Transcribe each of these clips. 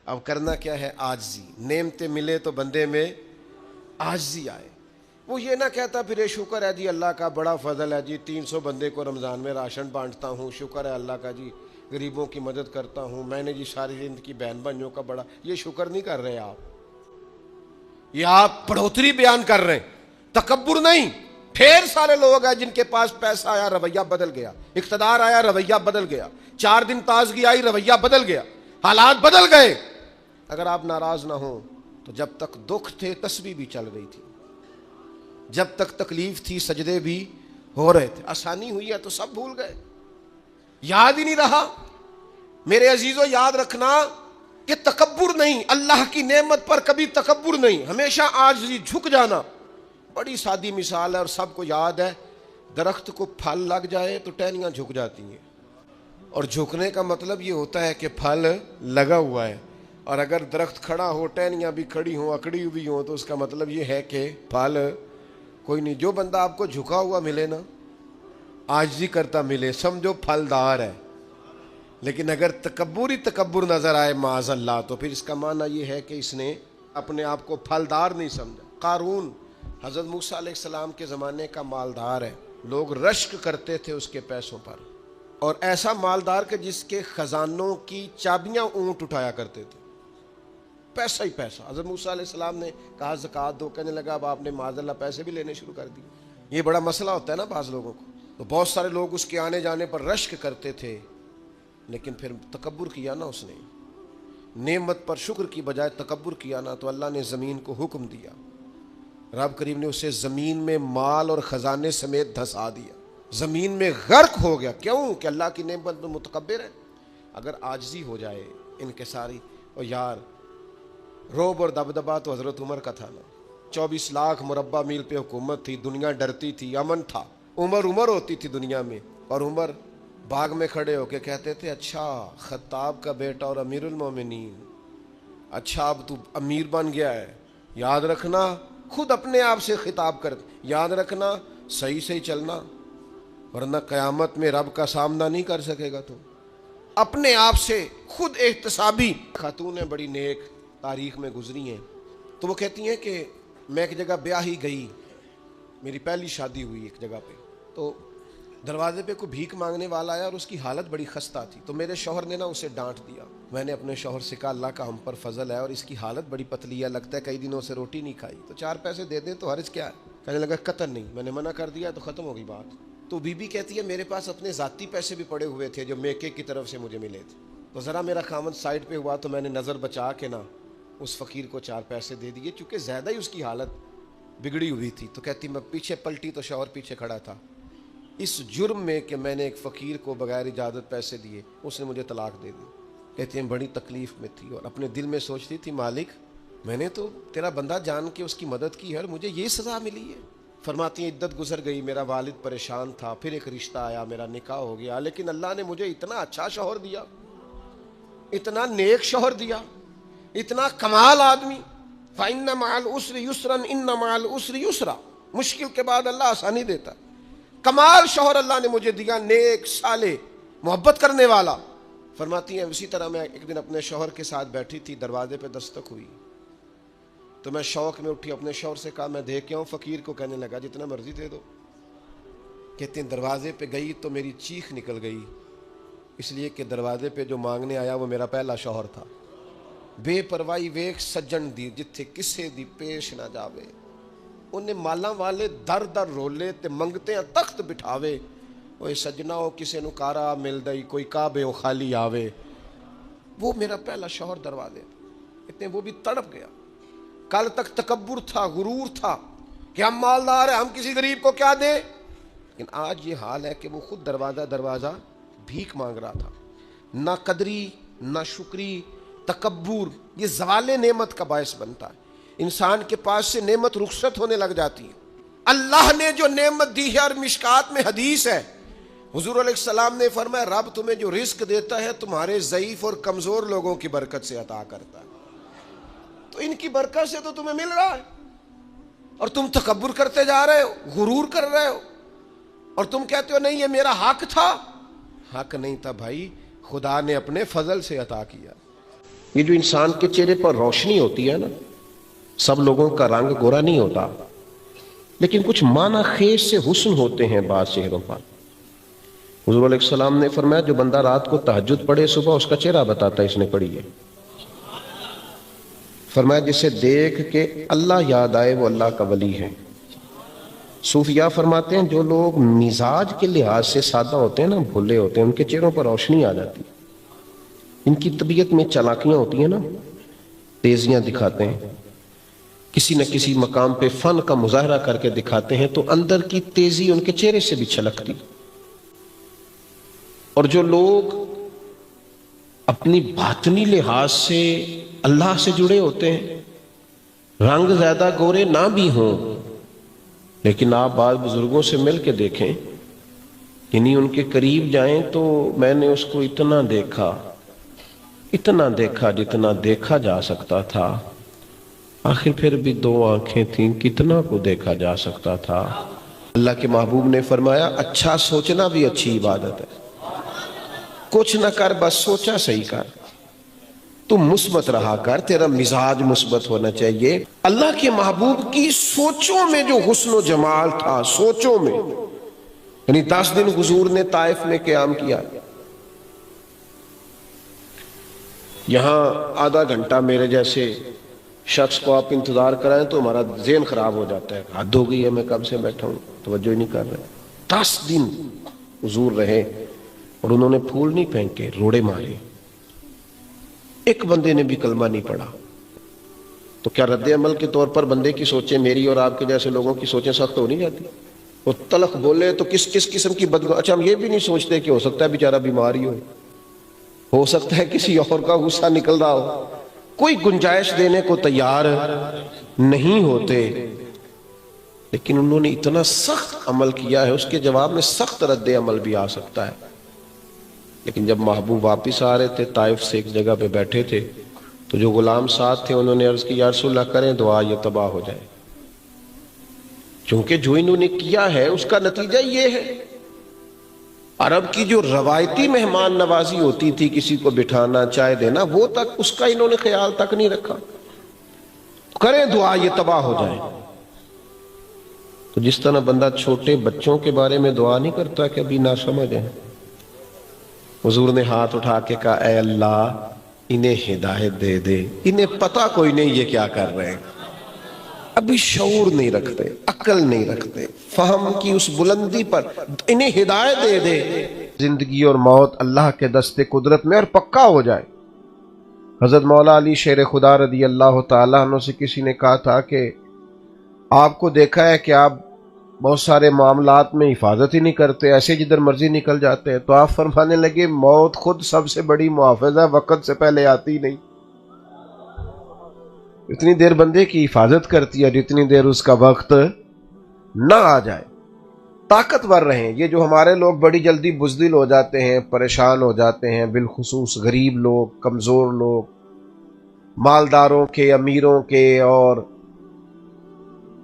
اب کرنا کیا ہے؟ آجزی. نعمتیں ملے تو بندے میں آجزی آئے. وہ یہ نہ کہتا پھر شکر ہے جی اللہ کا بڑا فضل ہے جی 300 بندے کو رمضان میں راشن بانٹتا ہوں، شکر ہے اللہ کا جی غریبوں کی مدد کرتا ہوں، میں نے جی ساری زندگی بہن بھائیوں کا بڑا. یہ شکر نہیں کر رہے آپ، یہ آپ بڑھوتری بیان کر رہے ہیں، تکبر نہیں. ڈھیر سارے لوگ ہیں جن کے پاس پیسہ آیا رویہ بدل گیا، اقتدار آیا رویہ بدل گیا، 4 دن تازگی آئی رویہ بدل گیا، حالات بدل گئے. اگر آپ ناراض نہ ہوں تو جب تک دکھ تھے تسبیح بھی چل رہی تھی، جب تک تکلیف تھی سجدے بھی ہو رہے تھے. آسانی ہوئی ہے تو سب بھول گئے، یاد ہی نہیں رہا. میرے عزیزو یاد رکھنا کہ تکبر نہیں، اللہ کی نعمت پر کبھی تکبر نہیں، ہمیشہ عاجزی، جھک جانا. بڑی سادی مثال ہے اور سب کو یاد ہے. درخت کو پھل لگ جائے تو ٹہنیاں جھک جاتی ہیں، اور جھکنے کا مطلب یہ ہوتا ہے کہ پھل لگا ہوا ہے. اور اگر درخت کھڑا ہو، ٹہنیاں بھی کھڑی ہوں، اکڑی ہوئی ہوں، تو اس کا مطلب یہ ہے کہ پھل کوئی نہیں. جو بندہ آپ کو جھکا ہوا ملے نا، عاجزی کرتا ملے، سمجھو پھلدار ہے. لیکن اگر تکبر ہی تکبر نظر آئے معاذ اللہ، تو پھر اس کا معنی یہ ہے کہ اس نے اپنے آپ کو پھلدار نہیں سمجھا. قارون حضرت موسیٰ علیہ السلام کے زمانے کا مالدار ہے، لوگ رشک کرتے تھے اس کے پیسوں پر، اور ایسا مالدار کہ جس کے خزانوں کی چابیاں اونٹ اٹھایا کرتے تھے. پیسہ ہی پیسہ. حضرت موسیٰ علیہ السلام نے کہا زکوٰۃ دو، کہنے لگا اب آپ نے معاذ اللہ پیسے بھی لینے شروع کر دیے. یہ بڑا مسئلہ ہوتا ہے نا بعض لوگوں کو. تو بہت سارے لوگ اس کے آنے جانے پر رشک کرتے تھے، لیکن پھر تکبر کیا نا اس نے، نعمت پر شکر کی بجائے تکبر کیا نا، تو اللہ نے زمین کو حکم دیا، رب کریم نے اسے زمین میں مال اور خزانے سمیت دھسا دیا، زمین میں غرق ہو گیا. کیوں؟ کہ اللہ کی نعمت میں متکبر ہے. اگر عاجزی ہو جائے انکساری، اور یار روب اور دبدبا تو حضرت عمر کا تھا نا. 24 لاکھ مربع میل پہ حکومت تھی، دنیا ڈرتی تھی، امن تھا. عمر ہوتی تھی دنیا میں، اور عمر باغ میں کھڑے ہو کے کہتے تھے اچھا خطاب کا بیٹا اور امیر المومنین، اچھا اب تو امیر بن گیا ہے، یاد رکھنا. خود اپنے آپ سے خطاب کر، یاد رکھنا صحیح چلنا، ورنہ قیامت میں رب کا سامنا نہیں کر سکے گا. تو اپنے آپ سے خود احتسابی. خاتون ہیں بڑی نیک، تاریخ میں گزری ہیں. تو وہ کہتی ہیں کہ میں ایک جگہ بیاہ ہی گئی، میری پہلی شادی ہوئی ایک جگہ پہ. تو دروازے پہ کوئی بھیک مانگنے والا آیا اور اس کی حالت بڑی خستہ تھی. تو میرے شوہر نے نا اسے ڈانٹ دیا. میں نے اپنے شوہر سے کہا اللہ کا ہم پر فضل ہے اور اس کی حالت بڑی پتلی ہے، لگتا ہے کئی دنوں سے روٹی نہیں کھائی، تو 4 پیسے دے دیں تو حرج کیا ہے. کہنے لگا قطن نہیں، میں نے منع کر دیا تو ختم ہو گئی بات. تو بی بی کہتی ہے میرے پاس اپنے ذاتی پیسے بھی پڑے ہوئے تھے جو میکے کی طرف سے مجھے ملے تھے. تو ذرا میرا خامد سائڈ پہ ہوا تو میں نے نظر بچا کے نا اس فقیر کو 4 پیسے دے دیے، چونکہ زیادہ ہی اس کی حالت بگڑی ہوئی تھی. تو کہتی میں پیچھے پلٹی تو شوہر پیچھے کھڑا تھا، اس جرم میں کہ میں نے ایک فقیر کو بغیر اجازت پیسے دیے اس نے مجھے طلاق دے دی. کہتی ہیں بڑی تکلیف میں تھی اور اپنے دل میں سوچتی تھی مالک میں نے تو تیرا بندہ جان کے اس کی مدد کی ہے اور مجھے یہ سزا ملی ہے. فرماتی ہیں عدت گزر گئی، میرا والد پریشان تھا، پھر ایک رشتہ آیا، میرا نکاح ہو گیا، لیکن اللہ نے مجھے اتنا اچھا شوہر دیا، اتنا نیک شوہر دیا، اتنا کمال آدمی. فَإِنَّ مَعَ الْعُسْرِ يُسْرًا إِنَّ مَعَ الْعُسْرِ يُسْرًا. مشکل کے بعد اللہ آسانی دیتا. کمال شوہر اللہ نے مجھے دیا، نیک، صالح، محبت کرنے والا. فرماتی ہیں اسی طرح میں ایک دن اپنے شوہر کے ساتھ بیٹھی تھی، دروازے پہ دستک ہوئی تو میں شوق میں اٹھی، اپنے شوہر سے کہا میں دے کے آؤں فقیر کو. کہنے لگا جتنا مرضی دے دو. کہتے ہیں دروازے پہ گئی تو میری چیخ نکل گئی، اس لیے کہ دروازے پہ جو مانگنے آیا وہ میرا پہلا شوہر تھا. بے پرواہی ویکھ سجن دی جتھے کسے دی پیش نہ جاوے. انہیں مالاں والے در در رولے تے منگتے ہیں تخت بٹھاوے. اوے سجنا ہو کسے نو کارا مل دئی، کوئی کعبے ہو خالی آوے. وہ میرا پہلا شوہر دروازے. اتنے وہ بھی تڑپ گیا. کل تک تکبر تھا، غرور تھا کہ ہم مالدار ہیں، ہم کسی غریب کو کیا دیں. لیکن آج یہ حال ہے کہ وہ خود دروازہ بھیک مانگ رہا تھا. نہ قدری، نہ شکری، تکبر یہ زوال نعمت کا باعث بنتا ہے. انسان کے پاس سے نعمت رخصت ہونے لگ جاتی ہے. اللہ نے جو نعمت دی ہے، اور مشکات میں حدیث ہے حضور علیہ السلام نے فرمایا رب تمہیں جو رزق دیتا ہے تمہارے ضعیف اور کمزور لوگوں کی برکت سے عطا کرتا ہے. تو ان کی برکت سے تو تمہیں مل رہا ہے، اور تم تکبر کرتے جا رہے ہو، غرور کر رہے ہو، اور تم کہتے ہو نہیں یہ میرا حق تھا. حق نہیں تھا بھائی، خدا نے اپنے فضل سے عطا کیا. یہ جو انسان کے چہرے پر روشنی ہوتی ہے نا، سب لوگوں کا رنگ گورا نہیں ہوتا، لیکن کچھ معنی خیز سے حسن ہوتے ہیں بعض چہروں پر۔ حضور علیہ السلام نے فرمایا جو بندہ رات کو تہجد پڑھے صبح اس کا چہرہ بتاتا ہے اس نے پڑھی ہے۔ فرمایا جسے دیکھ کے اللہ یاد آئے وہ اللہ کا ولی ہے۔ صوفیاء فرماتے ہیں جو لوگ مزاج کے لحاظ سے سادہ ہوتے ہیں نا، بھولے ہوتے ہیں، ان کے چہروں پر روشنی آ جاتی ہے۔ ان کی طبیعت میں چالاکیاں ہوتی ہیں نا، تیزیاں دکھاتے ہیں، کسی نہ کسی مقام پہ فن کا مظاہرہ کر کے دکھاتے ہیں تو اندر کی تیزی ان کے چہرے سے بھی چھلکتی۔ اور جو لوگ اپنی باطنی لحاظ سے اللہ سے جڑے ہوتے ہیں، رنگ زیادہ گورے نہ بھی ہوں، لیکن آپ بعض بزرگوں سے مل کے دیکھیں، یعنی ان کے قریب جائیں تو میں نے اس کو اتنا دیکھا جتنا دیکھا جا سکتا تھا، آخر پھر بھی 2 آنکھیں تھیں، کتنا کو دیکھا جا سکتا تھا۔ اللہ کے محبوب نے فرمایا اچھا سوچنا بھی اچھی عبادت ہے، کچھ نہ کر بس سوچا صحیح کر، تم مثبت رہا کر، تیرا مزاج مثبت ہونا چاہیے۔ اللہ کے محبوب کی سوچوں میں جو حسن و جمال تھا، سوچوں میں، یعنی 10 دن حضور نے طائف میں قیام کیا، یہاں آدھا گھنٹہ میرے جیسے شخص کو آپ انتظار کرائیں تو ہمارا ذہن خراب ہو جاتا ہے، حد ہو گئی ہے، میں کب سے بیٹھا ہوں، توجہ ہی نہیں کر رہے۔ 10 دن حضور رہے اور انہوں نے پھول نہیں پھینکے، روڑے مارے، ایک بندے نے بھی کلمہ نہیں پڑھا۔ تو کیا رد عمل کے طور پر بندے کی سوچیں، میری اور آپ کے جیسے لوگوں کی سوچیں سخت ہو نہیں جاتی؟ وہ تلخ بولے تو کس قسم کی بدگو، اچھا ہم یہ بھی نہیں سوچتے کہ ہو سکتا ہے بیچارہ بیمار ہی ہو سکتا ہے کسی اور کا غصہ نکل رہا ہو، کوئی گنجائش دینے کو تیار نہیں ہوتے، لیکن انہوں نے اتنا سخت عمل کیا ہے، اس کے جواب میں سخت رد عمل بھی آ سکتا ہے۔ لیکن جب محبوب واپس آ رہے تھے، طائف سے ایک جگہ پہ بیٹھے تھے، تو جو غلام ساتھ تھے انہوں نے عرض کی یا رسول اللہ کریں دعا یہ تباہ ہو جائے، چونکہ جو انہوں نے کیا ہے اس کا نتیجہ یہ ہے۔ عرب کی جو روایتی مہمان نوازی ہوتی تھی، کسی کو بٹھانا، چائے دینا، وہ تک اس کا انہوں نے خیال تک نہیں رکھا، کریں دعا یہ تباہ ہو جائے۔ تو جس طرح بندہ چھوٹے بچوں کے بارے میں دعا نہیں کرتا کہ ابھی نہ سمجھ ہیں، حضور نے ہاتھ اٹھا کے کہا اے اللہ انہیں ہدایت دے دے، انہیں پتہ کوئی نہیں یہ کیا کر رہے ہیں، ابھی شعور نہیں رکھتے، عقل نہیں رکھتے، فہم کی اس بلندی پر، انہیں ہدایت دے دے۔ زندگی اور موت اللہ کے دست قدرت میں اور پکا ہو جائے۔ حضرت مولا علی شیر خدا رضی اللہ تعالیٰ عنہ سے کسی نے کہا تھا کہ آپ کو دیکھا ہے کہ آپ بہت سارے معاملات میں حفاظت ہی نہیں کرتے، ایسے جدھر مرضی نکل جاتے ہیں، تو آپ فرمانے لگے موت خود سب سے بڑی محافظ ہے، وقت سے پہلے آتی نہیں، اتنی دیر بندے کی حفاظت کرتی ہے جتنی دیر اس کا وقت نہ آ جائے۔ طاقتور رہیں، یہ جو ہمارے لوگ بڑی جلدی بزدل ہو جاتے ہیں، پریشان ہو جاتے ہیں، بالخصوص غریب لوگ، کمزور لوگ، مالداروں کے، امیروں کے، اور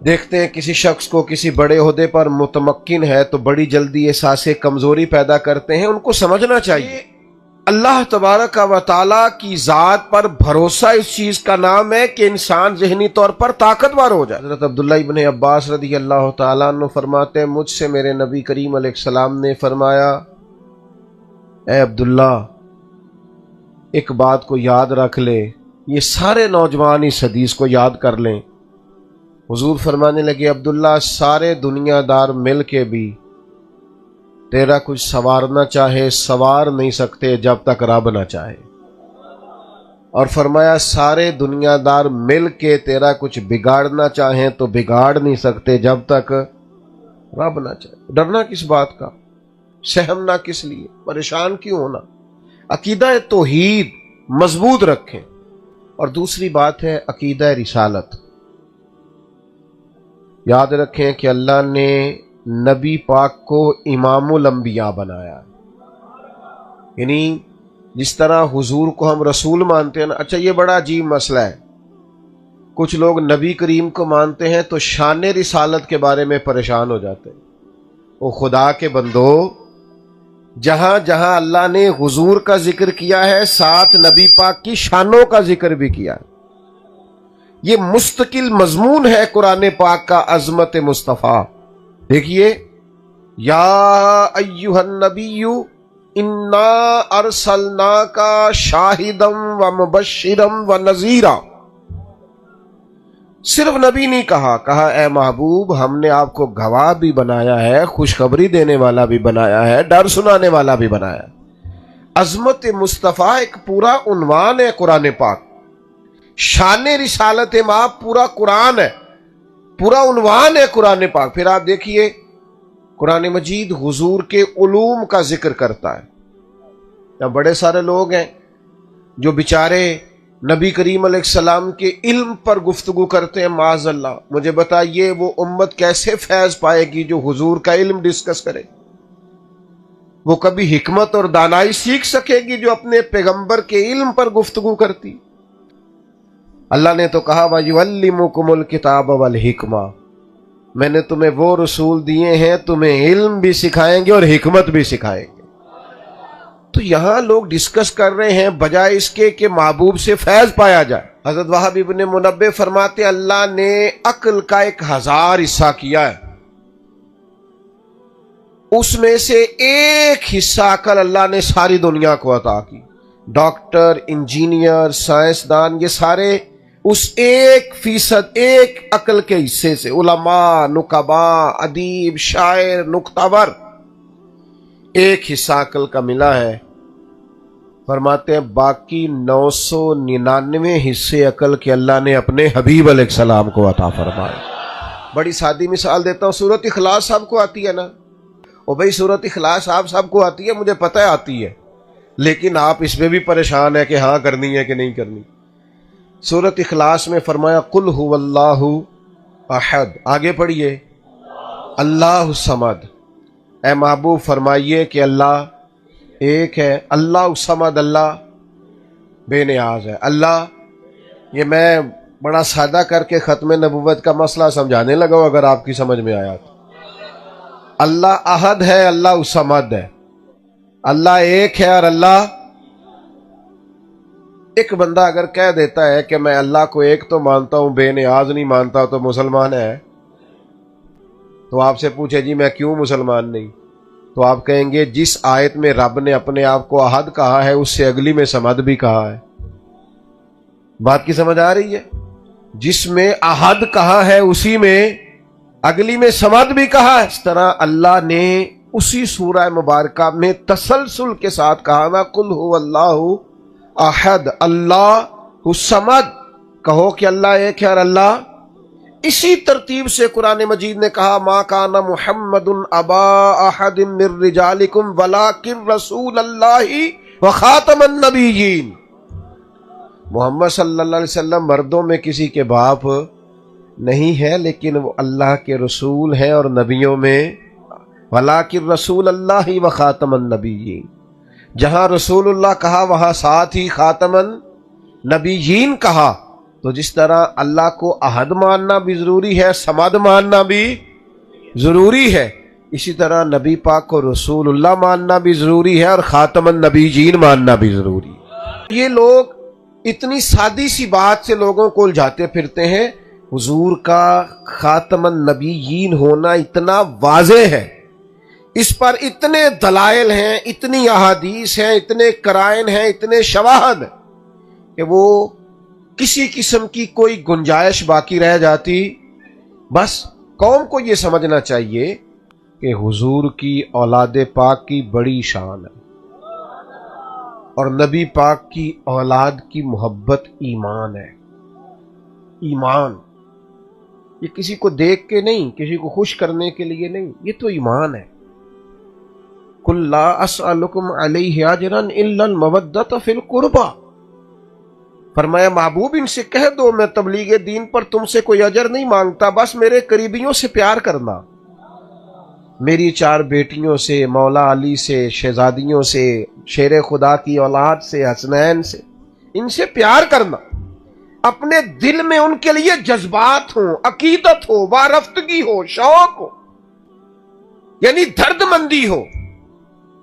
دیکھتے ہیں کسی شخص کو کسی بڑے عہدے پر متمکن ہے تو بڑی جلدی احساس کمزوری پیدا کرتے ہیں۔ ان کو سمجھنا چاہیے اللہ تبارک و تعالیٰ کی ذات پر بھروسہ اس چیز کا نام ہے کہ انسان ذہنی طور پر طاقتور ہو جائے۔ حضرت عبداللہ ابن عباس رضی اللہ تعالیٰ عنہ فرماتے ہیں مجھ سے میرے نبی کریم علیہ السلام نے فرمایا اے عبداللہ ایک بات کو یاد رکھ لے، یہ سارے نوجوان اس حدیث کو یاد کر لیں۔ حضور فرمانے لگے عبداللہ سارے دنیا دار مل کے بھی تیرا کچھ سنوارنا چاہے سنوار نہیں سکتے جب تک رب نہ چاہے، اور فرمایا سارے دنیا دار مل کے تیرا کچھ بگاڑنا چاہیں تو بگاڑ نہیں سکتے جب تک رب نہ چاہے۔ ڈرنا کس بات کا، سہمنا کس لیے، پریشان کیوں ہونا؟ عقیدہ توحید مضبوط رکھیں۔ اور دوسری بات ہے عقیدہ رسالت۔ یاد رکھیں کہ اللہ نے نبی پاک کو امام الانبیاء بنایا، یعنی جس طرح حضور کو ہم رسول مانتے ہیں نا، اچھا یہ بڑا عجیب مسئلہ ہے، کچھ لوگ نبی کریم کو مانتے ہیں تو شان رسالت کے بارے میں پریشان ہو جاتے ہیں۔ وہ خدا کے بندو، جہاں جہاں اللہ نے حضور کا ذکر کیا ہے ساتھ نبی پاک کی شانوں کا ذکر بھی کیا ہے. یہ مستقل مضمون ہے قرآن پاک کا عظمت مصطفیٰ. دیکھیے یا ایھا النبی انا ارسلناک شاہدا ومبشرا ونذیرا. صرف نبی نہیں کہا اے محبوب ہم نے آپ کو گواہ بھی بنایا ہے، خوشخبری دینے والا بھی بنایا ہے، ڈر سنانے والا بھی بنایا ہے. عظمت مصطفیٰ ایک پورا عنوان ہے قرآن پاک. شان رسالت ماں پورا قرآن ہے، پورا عنوان ہے قرآن پاک. پھر آپ دیکھیے قرآن مجید حضور کے علوم کا ذکر کرتا ہے. یہاں بڑے سارے لوگ ہیں جو بیچارے نبی کریم علیہ السلام کے علم پر گفتگو کرتے ہیں. معاذ اللہ، مجھے بتائیے وہ امت کیسے فیض پائے گی جو حضور کا علم ڈسکس کرے؟ وہ کبھی حکمت اور دانائی سیکھ سکے گی جو اپنے پیغمبر کے علم پر گفتگو کرتی؟ اللہ نے تو کہا وَيُعَلِّمُكُمُ الْكِتَابَ وَالْحِكْمَةَ، میں نے تمہیں وہ رسول دیے ہیں تمہیں علم بھی سکھائیں گے اور حکمت بھی سکھائیں گے. تو یہاں لوگ ڈسکس کر رہے ہیں بجائے اس کے کہ محبوب سے فیض پایا جائے. حضرت وہب ابن منبہ فرماتے اللہ نے عقل کا 1000 حصہ کیا ہے، اس میں سے ایک حصہ عقل اللہ نے ساری دنیا کو عطا کی. ڈاکٹر، انجینئر، سائنسدان، یہ سارے اس 1% ایک عقل کے حصے سے، علماء، نقباء، ادیب، شاعر، نکتہور، ایک حصہ عقل کا ملا ہے. فرماتے ہیں باقی 999 حصے عقل کے اللہ نے اپنے حبیب علیہ السلام کو عطا فرمائے. بڑی سادی مثال دیتا ہوں، سورۃ اخلاص سب کو آتی ہے نا؟ او بھائی سورۃ اخلاص آپ سب کو آتی ہے، مجھے پتہ ہے آتی ہے، لیکن آپ اس میں بھی پریشان ہیں کہ ہاں کرنی ہے کہ نہیں کرنی. سورۃ اخلاص میں فرمایا قل هو اللہ احد، آگے پڑھیے اللہ الصمد. اے محبوب فرمائیے کہ اللہ ایک ہے، اللہ الصمد، اللہ بے نیاز ہے. اللہ، یہ میں بڑا سادہ کر کے ختم نبوت کا مسئلہ سمجھانے لگا ہوں، اگر آپ کی سمجھ میں آیا تو. اللہ احد ہے، اللہ الصمد ہے، اللہ ایک ہے. اور اللہ، ایک بندہ اگر کہہ دیتا ہے کہ میں اللہ کو ایک تو مانتا ہوں بے نیاز نہیں مانتا تو مسلمان ہے، تو آپ سے پوچھے جی میں کیوں مسلمان نہیں، تو آپ کہیں گے جس آیت میں رب نے اپنے آپ کو احد کہا ہے اس سے اگلی میں صمد بھی کہا ہے. بات کی سمجھ آ رہی ہے؟ جس میں احد کہا ہے اسی میں اگلی میں صمد بھی کہا ہے. اس طرح اللہ نے اسی سورہ مبارکہ میں تسلسل کے ساتھ کہا نا قل هو اللہ احد اللہ الصمد، کہو کہ اللہ ایک ہے اور اللہ. اسی ترتیب سے قرآن مجید نے کہا ما کان محمد ابا احد من رجالکم ولکن رسول اللہ وخاتم النبیین. محمد صلی اللہ علیہ وسلم مردوں میں کسی کے باپ نہیں ہے، لیکن وہ اللہ کے رسول ہیں اور نبیوں میں ولکن رسول اللہ وخاتم النبیین. جہاں رسول اللہ کہا وہاں ساتھ ہی خاتم النبیین کہا. تو جس طرح اللہ کو احد ماننا بھی ضروری ہے، صمد ماننا بھی ضروری ہے، اسی طرح نبی پاک کو رسول اللہ ماننا بھی ضروری ہے اور خاتم النبیین ماننا بھی ضروری ہے. یہ لوگ اتنی سادی سی بات سے لوگوں کو الجھاتے پھرتے ہیں. حضور کا خاتم النبیین ہونا اتنا واضح ہے، اس پر اتنے دلائل ہیں، اتنی احادیث ہیں، اتنے قرائن ہیں، اتنے شواہد کہ وہ کسی قسم کی کوئی گنجائش باقی رہ جاتی. بس قوم کو یہ سمجھنا چاہیے کہ حضور کی اولاد پاک کی بڑی شان ہے، اور نبی پاک کی اولاد کی محبت ایمان ہے. ایمان یہ کسی کو دیکھ کے نہیں، کسی کو خوش کرنے کے لیے نہیں، یہ تو ایمان ہے. قُلْ لَا أَسْأَلُكُمْ عَلَيْهِ أَجْرًا إِلَّا الْمَوَدَّةَ فِي الْقُرْبَى. فرمایا محبوب ان سے کہہ دو میں تبلیغ دین پر تم سے کوئی اجر نہیں مانگتا، بس میرے قریبیوں سے پیار کرنا، میری 4 بیٹیوں سے، مولا علی سے، شہزادیوں سے، شیر خدا کی اولاد سے، حسنین سے، ان سے پیار کرنا. اپنے دل میں ان کے لیے جذبات ہوں، عقیدت ہو، وارفتگی ہو، شوق ہو، یعنی درد مندی ہو.